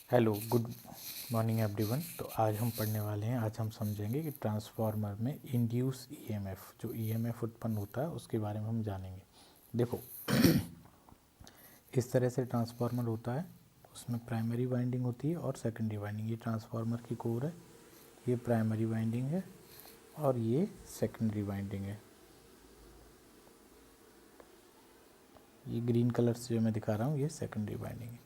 Hello, good morning everyone. तो आज हम पढ़ने वाले हैं, आज हम समझेंगे कि ट्रांसफार्मर में इंड्यूस ईएमएफ, जो ईएमएफ उत्पन्न होता है उसके बारे में हम जानेंगे। देखो इस तरह से ट्रांसफार्मर होता है, उसमें प्राइमरी वाइंडिंग होती है और सेकेंडरी वाइंडिंग। ये ट्रांसफार्मर की कोर है, ये प्राइमरी वाइंडिंग है और ये सेकेंडरी वाइंडिंग है। ये ग्रीन कलर से जो मैं दिखा रहा हूँ ये सेकेंडरी वाइंडिंग है।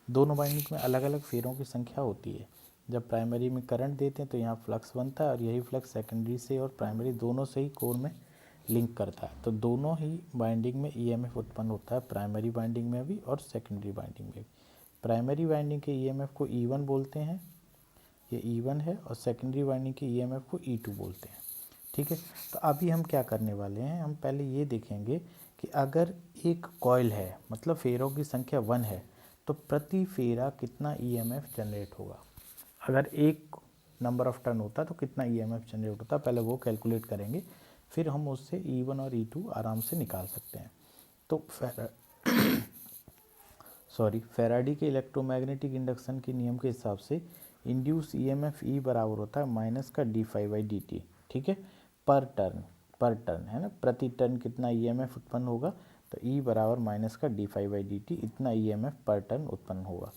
दोनों वाइंडिंग में अलग अलग फेरों की संख्या होती है। जब प्राइमरी में करंट देते हैं तो यहाँ फ्लक्स बनता है और यही फ्लक्स सेकेंडरी से और प्राइमरी दोनों से ही कोर में लिंक करता है। तो दोनों ही वाइंडिंग में ईएमएफ उत्पन्न होता है, प्राइमरी वाइंडिंग में भी और सेकेंडरी वाइंडिंग में भी। प्राइमरी वाइंडिंग के ईएमएफ को E1 बोलते हैं, ये E1 है, और सेकेंडरी वाइंडिंग के ईएमएफ को E2 बोलते हैं। ठीक है, तो अभी हम क्या करने वाले हैं, हम पहले ये देखेंगे कि अगर एक कॉइल है, मतलब फेरों की संख्या 1 है, तो प्रति फेरा कितना ईएमएफ जनरेट होगा। अगर एक नंबर ऑफ टर्न होता तो कितना ईएमएफ जनरेट होता, पहले वो कैलकुलेट करेंगे, फिर हम उससे E1 और E2 आराम से निकाल सकते हैं। तो फेराडी के इलेक्ट्रोमैग्नेटिक इंडक्शन के नियम के हिसाब से इंड्यूस ईएमएफ ई बराबर होता है माइनस का d∅dt। ठीक है, पर टर्न है ना, प्रति टर्न कितना ईएमएफ उत्पन्न होगा, तो ई बराबर माइनस का d∅dt, इतना ईएमएफ पर टर्न उत्पन्न होगा।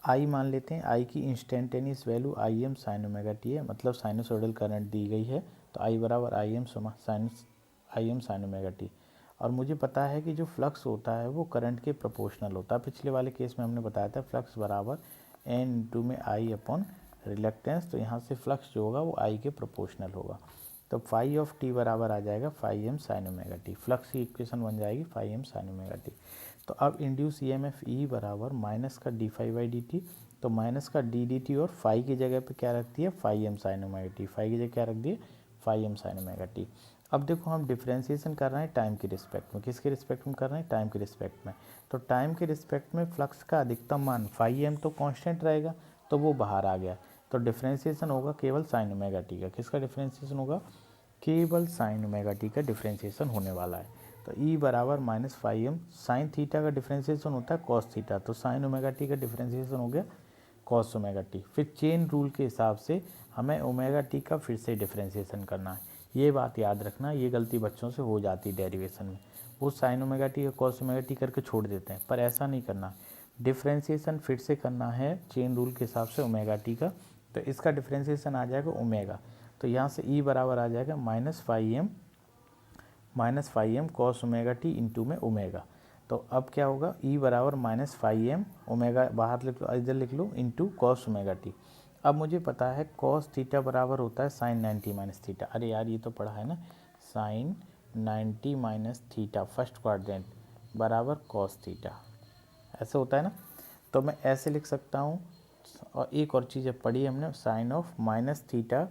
आई मान लेते हैं, आई की instantaneous value I am sine omega T है, मतलब साइनसोइडल करंट दी गई है, तो आई बराबर I am sine omega T. और मुझे पता है कि जो फ्लक्स होता है वो करंट के प्रोपोर्शनल होता है। पिछले वाले केस में हमने बताया था फ्लक्स बराबर एन इंटू में आई अपॉन रिलक्टेंस, तो यहाँ से फ्लक्स जो होगा वो आई के प्रोपोर्शनल होगा। तो फाई ऑफ टी बराबर आ जाएगा phi M sine omega T, flux की इक्वेशन बन जाएगी phi M sine omega T. तो अब इंड्यूस ईएमएफ ई बराबर माइनस का d∅dt, तो माइनस का dt और फाई की जगह पे क्या रख दिया, phi M sine omega T, phi की जगह क्या रख दिए, phi M sine omega T. अब देखो हम डिफ्रेंसिएशन कर रहे हैं टाइम के रिस्पेक्ट में, किसके रिस्पेक्ट में कर रहे हैं, टाइम के रिस्पेक्ट में। तो टाइम के रिस्पेक्ट में फ्लक्स का अधिकतम मान फाई एम तो कांस्टेंट रहेगा, तो वो बाहर आ गया, तो डिफ्रेंसिएशन होगा केवल साइन ओमेगा टी का। किसका डिफ्रेंसिएशन होगा, केवल साइन ओमेगा टी का डिफ्रेंसिएशन होने वाला है। तो ई बराबर minus phi M, sine theta का डिफ्रेंसिएशन होता है कॉस थीटा, तो साइन ओमेगा टी का डिफ्रेंसिएशन हो गया कॉस ओमेगा टी। फिर चेन रूल के हिसाब से हमें ओमेगा टी का फिर से डिफ्रेंसिएशन करना है। ये बात याद रखना, ये गलती बच्चों से हो जाती है डेरिवेशन में, वो साइन ओमेगा टी या कॉस ओमेगा टी करके छोड़ देते हैं, पर ऐसा नहीं करना। डिफ्रेंसिएशन फिर से करना है चेन रूल के हिसाब से ओमेगा टी का, तो इसका डिफ्रेंसिएशन आ जाएगा ओमेगा। तो यहाँ से ई बराबर आ जाएगा minus phi M cos omega T into में ओमेगा। तो अब क्या होगा, ई बराबर माइनस फाई एम, ओमेगा बाहर लिख लो, इधर लिख लो, इंटू कॉस ओमेगा टी। अब मुझे पता है कॉस थीटा बराबर होता है साइन 90 माइनस थीटा। अरे यार ये तो पढ़ा है ना, sine 90 minus theta first quadrant बराबर कॉस थीटा, ऐसे होता है ना। तो मैं ऐसे लिख सकता हूँ, और एक और चीज़ पढ़ी हमने, साइन ऑफ माइनस थीटा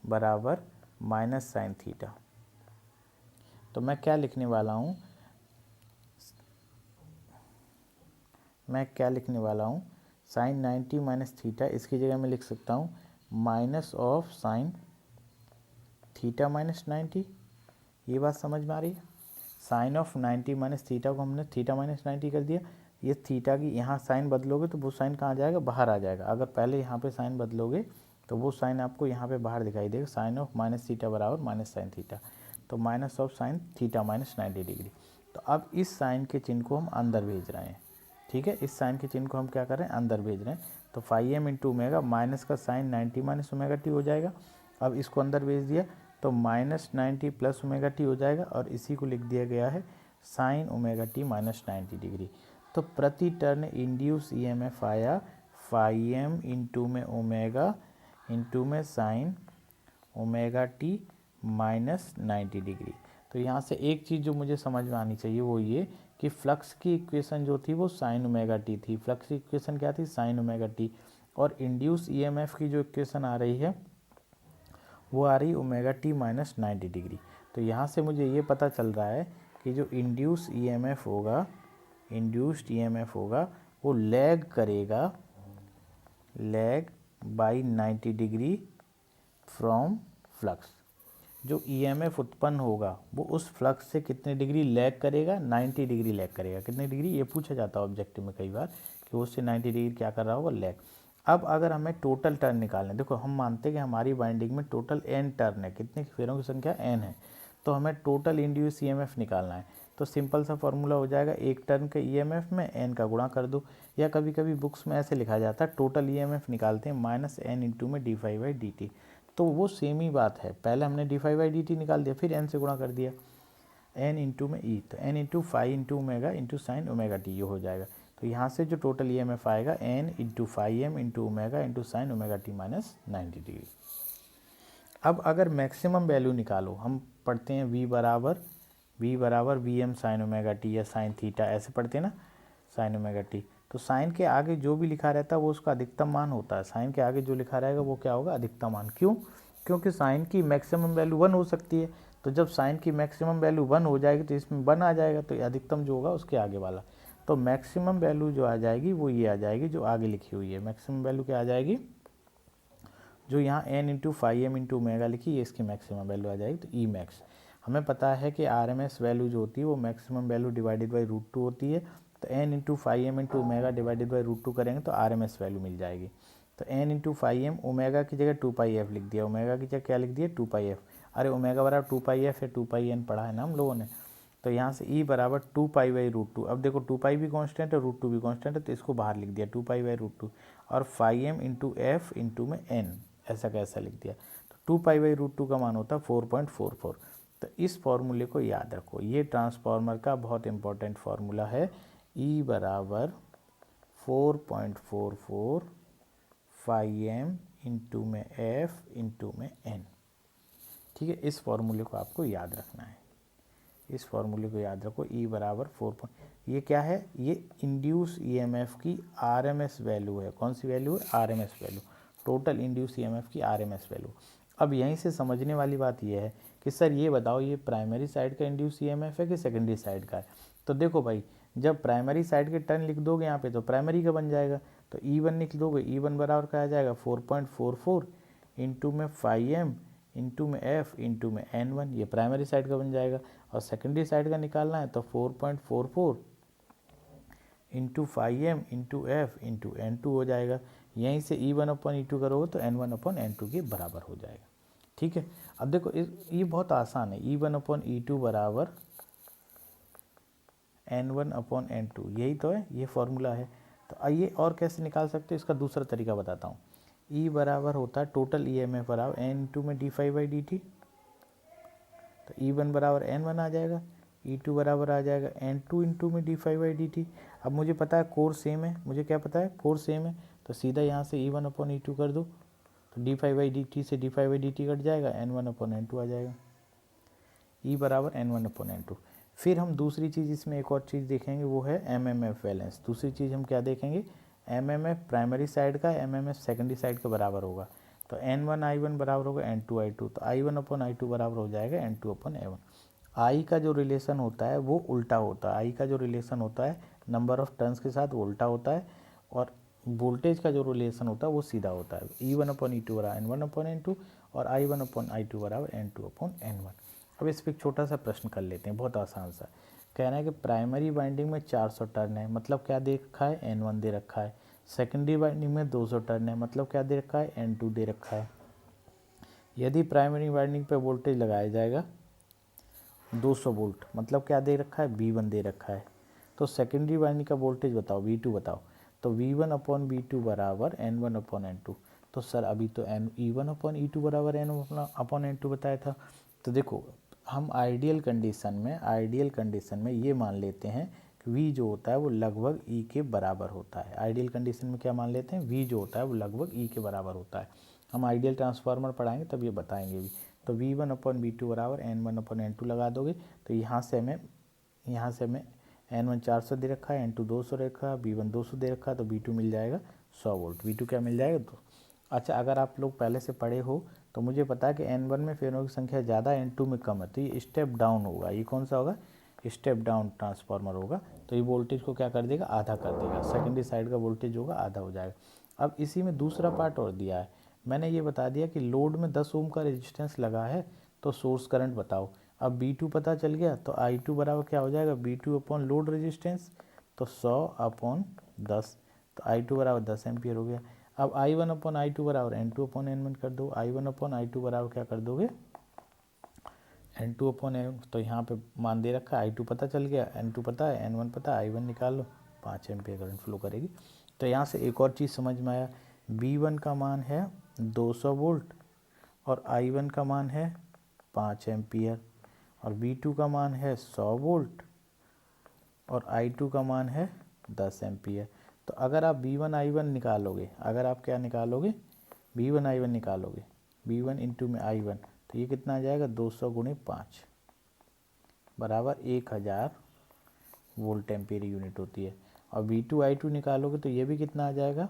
बराबर माइनस साइन थीटा। तो मैं क्या लिखने वाला हूँ, साइन 90 माइनस थीटा, इसकी जगह मैं लिख सकता हूँ minus of sine theta minus 90। ये बात समझ में आ रही है, साइन ऑफ 90 माइनस थीटा को हमने थीटा माइनस 90 कर दिया। ये थीटा की यहाँ साइन बदलोगे तो वो साइन कहाँ जाएगा, बाहर आ जाएगा। अगर पहले यहाँ पे साइन बदलोगे तो वो साइन आपको यहाँ पे बाहर दिखाई देगा, साइन ऑफ माइनस थीटा बराबर माइनस साइन थीटा, तो minus of sine theta minus 90 degree. तो अब इस साइन के चिन्ह को हम अंदर भेज रहे हैं। ठीक है, इस साइन के चिन्ह को हम क्या कर रहे हैं, अंदर भेज रहे हैं। तो phi M into omega, minus का साइन 90 माइनस ओमेगा टी हो जाएगा। अब इसको अंदर भेज दिया तो माइनस 90 प्लस ओमेगा टी हो जाएगा, और इसी को लिख दिया गया है sign omega T minus 90 degree. तो प्रति टर्न इंड्यूस ईएमएफ आया फाई एम इंटू में ओमेगा इंटू में sign omega T minus 90 degree. तो यहाँ से एक चीज़ जो मुझे समझ में आनी चाहिए वो ये कि फ्लक्स की इक्वेशन जो थी वो साइन ओमेगा टी थी, फ्लक्स की इक्वेशन क्या थी, साइन ओमेगा टी, और इंड्यूस ईएमएफ की जो इक्वेशन आ रही है वो आ रही ओमेगा टी माइनस 90 डिग्री। तो यहाँ से मुझे ये पता चल रहा है कि जो इंड्यूस्ड ईएमएफ होगा वो लैग करेगा, lag by 90 degree from flux. जो ईएमएफ उत्पन्न होगा वो उस फ्लक्स से कितने डिग्री लैग करेगा, 90 डिग्री लैग करेगा। कितने डिग्री, ये पूछा जाता है ऑब्जेक्टिव में कई बार कि उससे 90 डिग्री क्या कर रहा होगा, लैग। अब अगर हमें टोटल टर्न निकालना है, देखो हम मानते हैं कि हमारी वाइंडिंग में टोटल n टर्न है, कितने फेरों की संख्या n है, तो हमें टोटल इंड्यूस ईएमएफ निकालना है। तो सिंपल सा फॉर्मूला हो जाएगा, एक टर्न के ईएमएफ में n का गुणा कर दो, या कभी कभी बुक्स में ऐसे लिखा जाता है टोटल ईएमएफ निकालते हैं माइनस n इंटू में d∅/dt, तो वो सेम ही बात है, पहले हमने d∅/dt निकाल दिया, फिर n से गुणा कर दिया, n इंटू में e, तो n into phi into omega into sine omega T, ये हो जाएगा। तो यहाँ से जो टोटल ईएमएफ आएगा n into phi M into omega into sine omega T minus 90 degree. अब अगर मैक्सिमम वैल्यू निकालो, हम पढ़ते हैं v बराबर V M sine omega T या साइन थीटा, ऐसे पढ़ते हैं ना, साइन ओमेगा टी। तो साइन के आगे जो भी लिखा रहता है वो उसका अधिकतम मान होता है, साइन के आगे जो लिखा रहेगा वो क्या होगा, अधिकतम मान। क्यों? क्योंकि साइन की मैक्सिमम वैल्यू 1 हो सकती है, तो जब साइन की मैक्सिमम वैल्यू 1 हो जाएगी तो इसमें 1 आ जाएगा, तो अधिकतम जो होगा उसके आगे वाला। तो मैक्सिमम वैल्यू जो आ जाएगी वो ये आ जाएगी जो आगे लिखी हुई है, मैक्सिमम वैल्यू क्या आ जाएगी, जो यहाँ n into phi M into omega लिखी, ये इसकी मैक्सिमम वैल्यू आ जाएगी। तो ई मैक्स, हमें पता है कि आर एम एस वैल्यू जो होती है वो मैक्सिमम वैल्यू डिवाइडेड बाई √2 होती है, तो n into phi M into omega divided by √2 करेंगे तो आर एम एस वैल्यू मिल जाएगी। तो n into phi M, omega की जगह 2πf लिख दिया, ओमेगा की जगह क्या लिख दिया, 2πf, अरे ओमेगा बराबर 2πf है, 2πn पढ़ा है ना हम लोगों ने। तो यहाँ से e बराबर 2π/√2, अब देखो 2π भी कांस्टेंट है, √2 भी कांस्टेंट है, तो इसको बाहर लिख दिया 2π/√2, और phi M into F into में n, ऐसा कैसा लिख दिया। तो 2π/√2 का मान होता है 4.44। तो इस फॉर्मूले को याद रखो, ये ट्रांसफार्मर का बहुत इंपॉर्टेंट फार्मूला है, E बराबर 4.44 फाई एम इंटू में एफ इंटू में n। ठीक है, इस फॉर्मूले को आपको याद रखना है, इस फॉर्मूले को याद रखो, E बराबर 4, ये क्या है, ये इंड्यूस ईएमएफ की आरएमएस वैल्यू है। कौन सी वैल्यू है, RMS value, total induce EMF की आरएमएस वैल्यू। अब यहीं से समझने वाली बात यह है कि सर ये बताओ ये प्राइमरी साइड का इंड्यूस ईएमएफ है कि सेकेंडरी साइड का है। तो देखो भाई, जब प्राइमरी साइड के टर्न लिख दोगे यहाँ पे तो प्राइमरी का बन जाएगा, तो E1 लिख दोगे, E1 बराबर क्या आ जाएगा 4.44 इंटू में फाई एम इंटू में एफ इंटू में N1, ये प्राइमरी साइड का बन जाएगा। और सेकेंडरी साइड का निकालना है तो 4.44 into phi M into F into N2 हो जाएगा। यहीं से E1/E2 करोगे तो N1/N2 के बराबर हो जाएगा। ठीक है, अब देखो ये बहुत आसान है, E1/E2 बराबर N1/N2, यही तो है, ये फॉर्मूला है। तो आइए और कैसे निकाल सकते हो, इसका दूसरा तरीका बताता हूँ। E बराबर होता है टोटल EMF बराबर N इंटू में d∅/dt, तो E1 बराबर N1 आ जाएगा, E2 बराबर आ जाएगा N2 इंटू में d∅/dt। अब मुझे पता है कोर सेम है, मुझे क्या पता है, कोर सेम है, तो सीधा यहाँ से E1/E2 कर दो, तो d∅/dt से d∅/dt कट जाएगा, N1/N2 आ जाएगा, E बराबर N1/N2। फिर हम दूसरी चीज़ इसमें एक और चीज़ देखेंगे, वो है MMF बैलेंस। दूसरी चीज़ हम क्या देखेंगे, MMF प्राइमरी साइड का, MMF सेकेंडरी साइड के बराबर होगा, तो N1/I1 बराबर होगा N2/I2, तो I1/I2 बराबर हो जाएगा N2/A1। I का जो रिलेशन होता है वो उल्टा होता है, I का जो रिलेशन होता है नंबर ऑफ टर्न्स के साथ वो उल्टा होता है, और वोल्टेज का जो रिलेशन होता है वो सीधा होता है, E1/E2 बराबर N1/N2 और I1/I2 बराबर N2/N1। अब इस पर एक छोटा सा प्रश्न कर लेते हैं, बहुत आसान सा। कहना है कि प्राइमरी वाइंडिंग में 400 टर्न है, मतलब क्या दे रखा है, N1 दे रखा है। सेकेंडरी वाइंडिंग में 200 टर्न है, मतलब क्या दे रखा है, N2 दे रखा है। यदि प्राइमरी वाइंडिंग पे वोल्टेज लगाया जाएगा 200 वोल्ट, मतलब क्या दे रखा है, V1 दे रखा है। तो सेकेंडरी वाइंडिंग का वोल्टेज बताओ, V2 बताओ, तो V1/V2 बराबर N1/N2। तो सर अभी तो E1/E2 बराबर N1/N2 बताया था। तो देखो हम आइडियल कंडीशन में ये मान लेते हैं कि V जो होता है वो लगभग E के बराबर होता है। आइडियल कंडीशन में क्या मान लेते हैं, V जो होता है वो लगभग E के बराबर होता है। हम आइडियल ट्रांसफार्मर पढ़ाएंगे तब ये बताएंगे भी। तो V1/V2 बराबर N1/N2 लगा दोगे, तो यहाँ से हमें N1 400 दे रखा है, N2 200 दे रखा है, V1 200 दे रखा है, तो V2 मिल जाएगा 100 वोल्ट। V2 क्या मिल जाएगा, तो अच्छा अगर आप लोग पहले से पढ़े हो तो मुझे पता है कि N1 में फेरों की संख्या ज़्यादा, N2 में कम है, तो ये स्टेप डाउन होगा। ये कौन सा होगा, स्टेप डाउन ट्रांसफार्मर होगा। तो ये वोल्टेज को क्या कर देगा, आधा कर देगा, सेकेंडरी साइड का वोल्टेज होगा आधा हो जाएगा। अब इसी में दूसरा पार्ट और दिया है, मैंने ये बता दिया कि लोड में 10 ओम का रेजिस्टेंस लगा है, तो सोर्स करंट बताओ। अब B2 पता चल गया, तो I2 बराबर क्या हो जाएगा, B2 अपॉन लोड रेजिस्टेंस, तो 100/10, तो I2 बराबर 10 एम्पियर हो गया। अब I1/I2 बराबर N2/N1 कर दो। I1/I2 बराबर क्या कर दोगे, N2/N, तो यहाँ पे मान दे रखा है, I2 पता चल गया, N2 पता है, N1 पता है, I1 निकाल लो, 5 एम्पियर करंट फ्लो करेगी। तो यहाँ से एक और चीज़ समझ में आया, V1 का मान है 200 वोल्ट और I1 का मान है 5 एम्पियर और V2 का मान है 100 वोल्ट और I2 का मान है 10 एम्पियर। तो अगर आप V1 I1 निकालोगे, अगर आप क्या निकालोगे, V1 I1 निकालोगे, V1 इंटू में I1, तो ये कितना आ जाएगा, 200 गुणे 5 बराबर 1000 वोल्ट एम्पियर यूनिट होती है। और V2 I2 निकालोगे तो ये भी कितना आ जाएगा,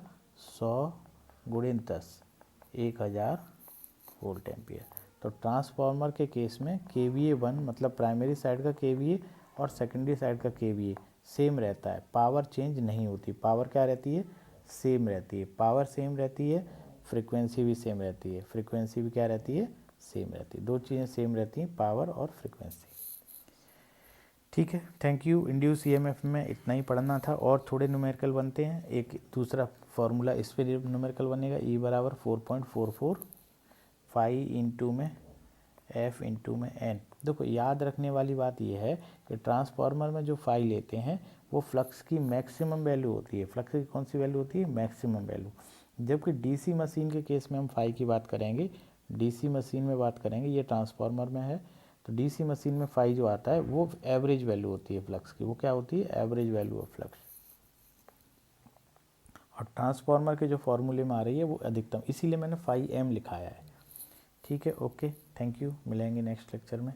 100 गुणे 10, 1000 वोल्ट एम्पियर। तो ट्रांसफार्मर के केस में KVA 1 मतलब प्राइमरी साइड का KVA और सेकेंडरी साइड का KVA सेम रहता है, पावर चेंज नहीं होती। पावर क्या रहती है, सेम रहती है। पावर सेम रहती है, फ्रीक्वेंसी भी सेम रहती है। फ्रीक्वेंसी भी क्या रहती है, सेम रहती है। दो चीज़ें सेम रहती हैं, पावर और फ्रीक्वेंसी। ठीक है, थैंक यू। इंड्यूस ईएमएफ में इतना ही पढ़ना था और थोड़े न्यूमेरिकल बनते हैं। एक दूसरा फार्मूला इस पर न्यूमेरिकल बनेगा, E बराबर 4.44 फाई इंटू में F इंटू में N। देखो याद रखने वाली बात यह है कि ट्रांसफार्मर में जो फाई लेते हैं वो फ्लक्स की मैक्सिमम वैल्यू होती है। फ्लक्स की कौन सी वैल्यू होती है, मैक्सिमम वैल्यू। जबकि डीसी मशीन के केस में हम फाई की बात करेंगे, डीसी मशीन में बात करेंगे, ये ट्रांसफार्मर में है। तो डीसी मशीन में फाई जो आता है वो एवरेज वैल्यू होती है फ्लक्स की। वो क्या होती है, एवरेज वैल्यू ऑफ फ्लक्स। और ट्रांसफार्मर के जो फॉर्मूले में आ रही है वो अधिकतम, इसीलिए मैंने फाई एम लिखाया है। ठीक है, ओके, थैंक यू। मिलेंगे नेक्स्ट लेक्चर में।